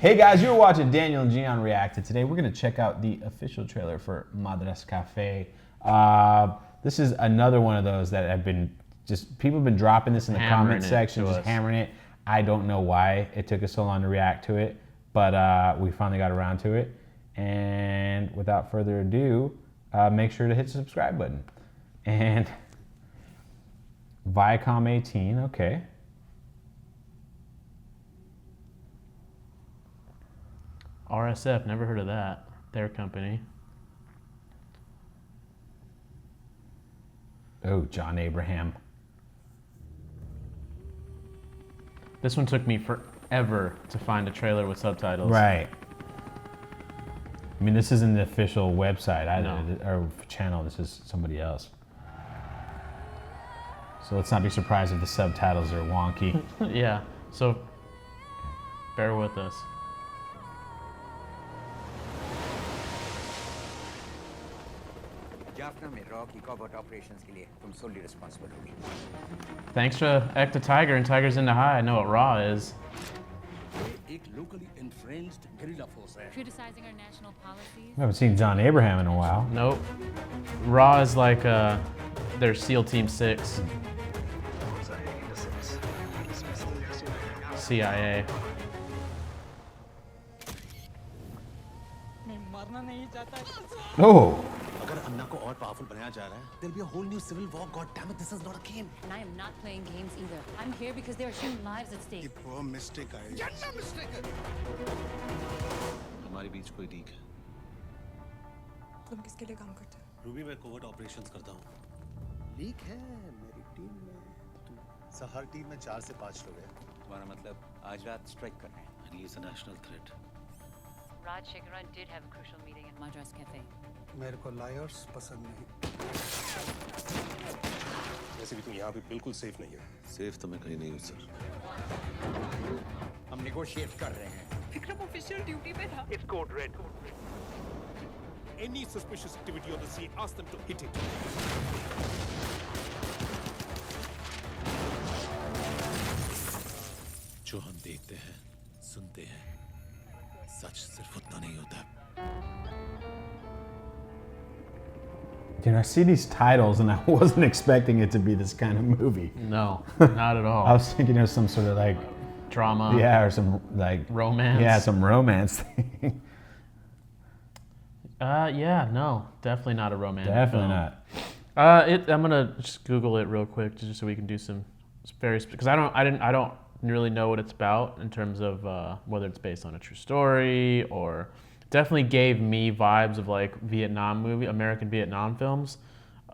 Hey guys, you're watching Daniel and Gian React. Today we're going to check out the official trailer for Madras Cafe. This is another one of those that have been people have been dropping this in the comment section, just hammering it. I don't know why it took us so long to react to it, but we finally got around to it. And without further ado, make sure to hit the subscribe button. And Viacom 18, okay. RSF, never heard of that. Their company. Oh, John Abraham. This one took me forever to find a trailer with subtitles. Right. I mean, this isn't the official website or channel. This is somebody else. So let's not be surprised if the subtitles are wonky. Yeah. So bear with us. Thanks to Ekta Tiger and Tigers in the High. I know what Raw is. Criticizing our national policies. I haven't seen John Abraham in a while. Nope. Raw is like their SEAL Team 6. CIA. Oh. There'll be a whole new civil war. God damn it, this is not a game. And I am not playing games either. I'm here because there are human lives at stake. Poor mistake हमारे बीच कोई leak है। तुम किसके लिए काम करते हो? Ruby मैं कोवर्ट ऑपरेशंस करता हूँ। लीक है मेरी टीम में। सर हर टीम में 4 से 5 लोग हैं। तुम्हारा मतलब आज रात स्ट्राइक करना है? And he is a national threat. Raj Shekharan did have a crucial meeting at Madras Cafe. मेरे को लायर्स पसंद नहीं। वैसे भी तुम यहाँ पे बिल्कुल सेफ नहीं है। सेफ तो मैं कहीं नहीं हूँ सर। हम नेगोशिएट कर रहे हैं। विक्रम ऑफिशियल ड्यूटी पे था। It's code red. Any suspicious activity on the scene, ask them to hit it. जो हम देखते हैं, सुनते हैं, सच सिर्फ उतना नहीं होता। You know, I see these titles and I wasn't expecting it to be this kind of movie. No, not at all. I was thinking it was some sort of like drama. Yeah, or some like romance. Yeah, some romance thing. Yeah, no, definitely not a romantic Definitely film. not. I'm gonna just Google it real quick just so we can do some very because I don't really know what it's about in terms of whether it's based on a true story or. Definitely gave me vibes of like American Vietnam films.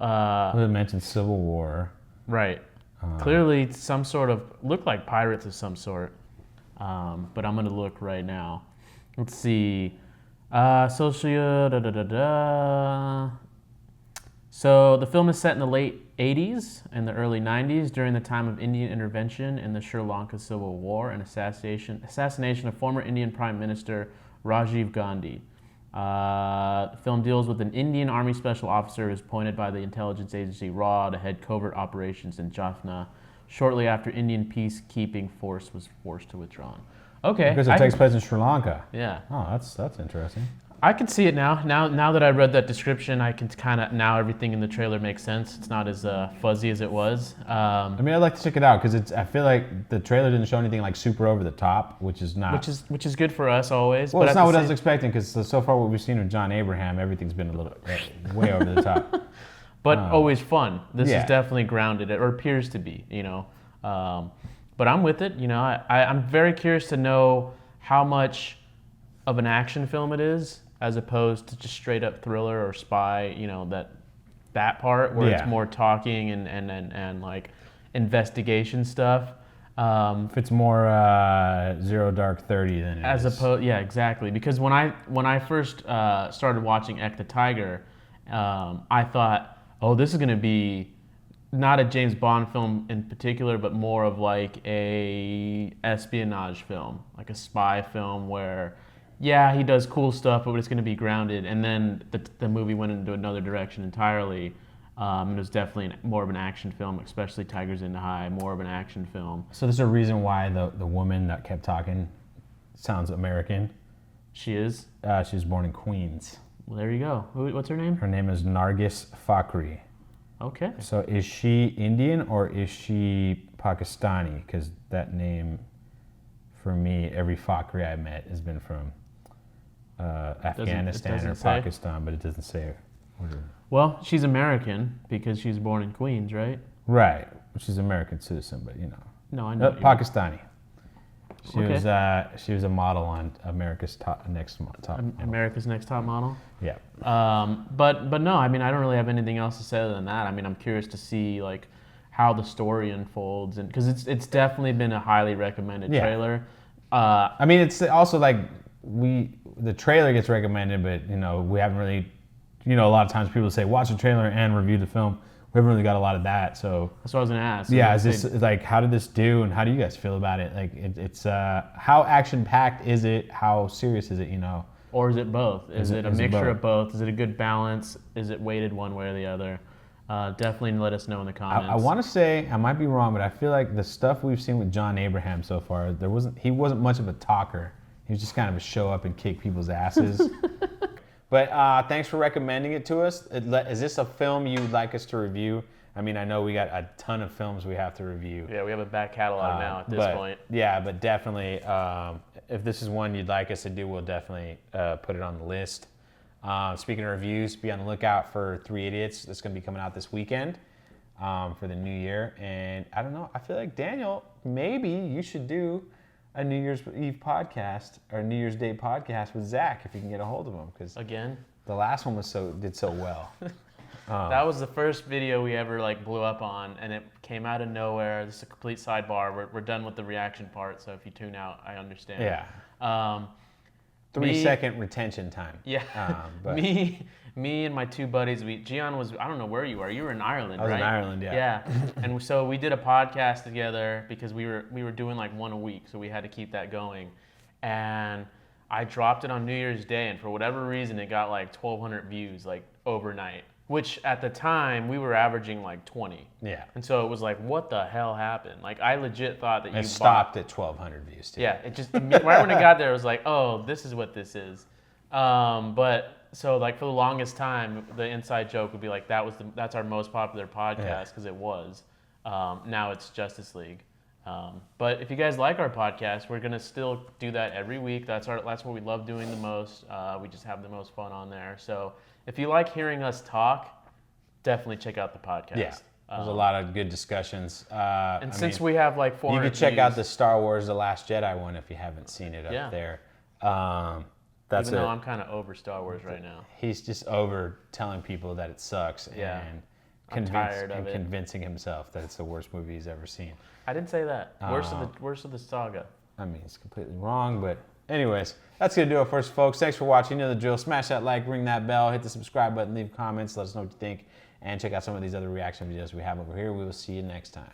It mentioned Civil War. Right. Clearly some sort of, look like pirates of some sort. But I'm gonna look right now. Let's see. So the film is set in the late 80s and the early 90s during the time of Indian intervention in the Sri Lanka Civil War and assassination of former Indian Prime Minister Rajiv Gandhi. The film deals with an Indian Army special officer who is appointed by the intelligence agency RAW to head covert operations in Jaffna shortly after Indian peacekeeping force was forced to withdraw. Okay. Because it takes place in Sri Lanka. Yeah. Oh, that's interesting. I can see it now. Now that I read that description, I can kind of, now everything in the trailer makes sense. It's not as fuzzy as it was. I mean, I'd like to check it out because I feel like the trailer didn't show anything like super over the top, which is not. Which is good for us always. Well, it's not what I was expecting because so far what we've seen with John Abraham, everything's been a little way over the top. But always fun. This is definitely grounded, or appears to be, you know. But I'm with it. You know, I'm very curious to know how much of an action film it is, as opposed to just straight up thriller or spy, you know, that part where it's more talking and like investigation stuff. If it's more Zero Dark 30 than it as is. opposed, yeah, exactly. Because when I first started watching Ekta Tiger, I thought, oh, this is going to be not a James Bond film in particular, but more of like a espionage film, like a spy film where, yeah, he does cool stuff, but it's going to be grounded. And then the movie went into another direction entirely. It was definitely more of an action film, especially Tigers in the High, more of an action film. So there's a reason why the woman that kept talking sounds American. She is. She was born in Queens. Well, there you go. What's her name? Her name is Nargis Fakhri. Okay. So is she Indian or is she Pakistani? Because that name, for me, every Fakhri I met has been from Afghanistan or say. Pakistan, but it doesn't say. Well, she's American because she was born in Queens, right? Right. She's an American citizen, but you know. No, I know. Pakistani. She Okay. was a model on America's Next Top Model. America's Next Top Model. Yeah. But no, I mean, I don't really have anything else to say other than that. I mean, I'm curious to see like how the story unfolds, and because it's definitely been a highly recommended trailer. I mean, it's also like the trailer gets recommended, but you know we haven't really, you know, a lot of times people say watch the trailer and review the film. We haven't really got a lot of that, so That's what I was gonna ask. yeah. Is this like how did this do, and how do you guys feel about it? Like it's how action packed is it? How serious is it? You know. Or is it both? Is it a is it mixture both? of both? Is it a good balance? Is it weighted one way or the other? Definitely let us know in the comments. I want to say I might be wrong, but I feel like the stuff we've seen with John Abraham so far, he wasn't much of a talker. He was just kind of a show up and kick people's asses. But thanks for recommending it to us. Is this a film you'd like us to review? I mean, I know we got a ton of films we have to review. Yeah, we have a back catalog now at this point. Yeah, but definitely, if this is one you'd like us to do, we'll definitely put it on the list. Speaking of reviews, be on the lookout for 3 Idiots. That's going to be coming out this weekend for the new year. And I don't know, I feel like, Daniel, maybe you should do a New Year's Eve podcast or a New Year's Day podcast with Zach if you can get a hold of him. Because Again? the last one did so well. That was the first video we ever like blew up on, and it came out of nowhere. This is a complete sidebar. We're done with the reaction part, so if you tune out, I understand. Yeah. 3-second retention time. Yeah. But Me and my two buddies, Gian was, I don't know where you were. You were in Ireland, right? I was in Ireland, yeah. Yeah. And so we did a podcast together because we were doing like one a week, so we had to keep that going. And I dropped it on New Year's Day, and for whatever reason, it got like 1,200 views like overnight, which at the time we were averaging like 20. Yeah. And so it was like, what the hell happened? Like I legit thought that you It stopped at 1,200 views too. Yeah, it just right when it got there, it was like, oh, this is what this is. But so like for the longest time, the inside joke would be like that's our most popular podcast because it was. Now it's Justice League. But if you guys like our podcast, we're gonna still do that every week. That's what we love doing the most. We just have the most fun on there. So if you like hearing us talk, definitely check out the podcast. Yeah. There's a lot of good discussions. And since we have like 400 you can check out the views, Star Wars: The Last Jedi one if you haven't seen it up there. That's even though I'm kind of over Star Wars right now. He's just over telling people that it sucks and convincing himself that it's the worst movie he's ever seen. I didn't say that. Worst of the saga. I mean, it's completely wrong, but anyways, that's going to do it for us, folks. Thanks for watching. You know the drill. Smash that like, ring that bell, hit the subscribe button, leave comments, let us know what you think, and check out some of these other reaction videos we have over here. We will see you next time.